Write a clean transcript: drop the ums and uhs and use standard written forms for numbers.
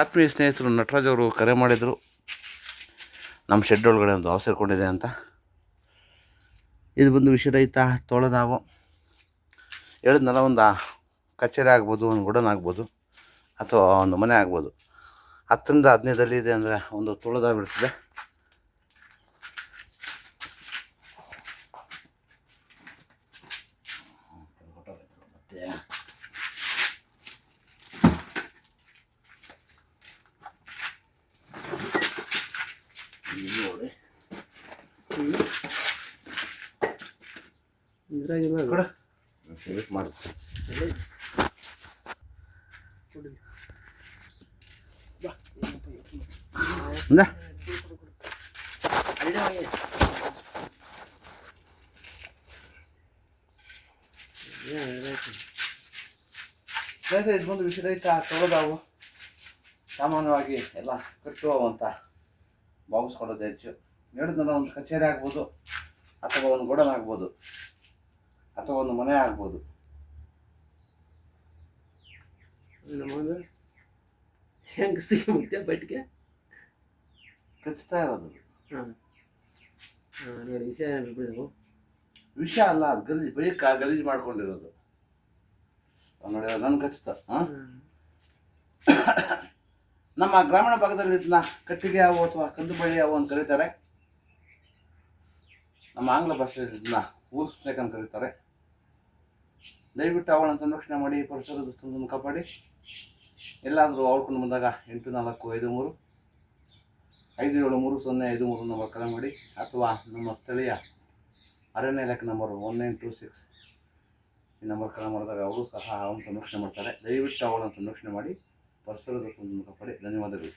ಆತ್ಮೀಯ ಸ್ನೇಹಿತರು ನಟರಾಜ್ ಅವರು ಕರೆ ಮಾಡಿದರು, ನಮ್ಮ ಶೆಡ್ ಒಳಗಡೆ ಒಂದು ಹಾವು ಸೇರಿಕೊಂಡಿದೆ ಅಂತ. ಇದು ಬಂದು ವಿಷರಹಿತ ತೋಳದಾವು. ಹೇಳಿದ್ನಲ್ಲ, ಒಂದು ಕಚೇರಿ ಆಗ್ಬೋದು, ಒಂದು ಗುಡನ್ ಆಗ್ಬೋದು, ಅಥವಾ ಒಂದು ಮನೆ ಆಗ್ಬೋದು. 10ರಿಂದ 15 ಅಡಿ ಇದೆ ಅಂದರೆ ಒಂದು ತೋಳದಾವು ಬಿಡ್ತದೆ. ಮಾಡುತ್ತೆ ಇದು ಬಂದು ವಿಷರಹಿತ ತೋಳದಾವು. ಸಾಮಾನ್ಯವಾಗಿ ಎಲ್ಲ ಕಟ್ಟುವಂತ ಭಾವಿಸ್ಕೊಳ್ಳೋದು ಹೆಚ್ಚು. ಹೇಳಿದ್ನಲ್ಲ, ಒಂದು ಕಚೇರಿ ಆಗ್ಬೋದು, ಅಥವಾ ಒಂದು ಗೋಡನ್ ಆಗ್ಬೋದು, ಅಥವಾ ಒಂದು ಮನೆ ಆಗ್ಬೋದು. ಬಟ್ಟಿಗೆ ಕಚ್ತಾ ಇರೋದು ವಿಷ ಅಲ್ಲ, ಅದು ಗಲೀಜು, ಬೈಕ್ ಗಲೀಜು ಮಾಡ್ಕೊಂಡಿರೋದು ನೋಡಿ. ನನ್ನ ಕಚ್ತ ನಮ್ಮ ಗ್ರಾಮೀಣ ಭಾಗದಲ್ಲಿ ಇದನ್ನ ಕಟ್ಟಿಗೆ ಹಾವು ಅಥವಾ ಕಂದು ಬಳ್ಳಿ ಹಾವು ಅಂತ ಕರೀತಾರೆ. ನಮ್ಮ ಆಂಗ್ಲ ಭಾಷೆಯಲ್ಲಿ ಇದನ್ನ ವೂಲ್ ಸ್ನೇಕ್ ಅಂತ ಕರೀತಾರೆ. ದಯವಿಟ್ಟು ಅವುಗಳನ್ನು ಸಂರಕ್ಷಣೆ ಮಾಡಿ, ಪರಿಸರದ ಸಂಬಂಧ ಕಾಪಾಡಿ. ಎಲ್ಲಾದರೂ ಅವ್ಕೊಂಡು ಬಂದಾಗ 8453 573 ನಂಬರ್ ಕರೆ ಮಾಡಿ, ಅಥವಾ ನಮ್ಮ ಸ್ಥಳೀಯ ಅರಣ್ಯ ಇಲಾಖೆ ನಂಬರ್ 1926 ಈ ನಂಬರ್ ಕರೆ ಮಾಡಿದಾಗ ಅವರು ಸಹ ಅವನ್ನು ಸಂರಕ್ಷಣೆ ಮಾಡ್ತಾರೆ. ದಯವಿಟ್ಟು ಅವುಗಳನ್ನು ಸಂರಕ್ಷಣೆ ಮಾಡಿ, ಪರಿಸರದ ಸಂಬಂಧ ಕಾಪಾಡಿ. ಧನ್ಯವಾದಗಳು.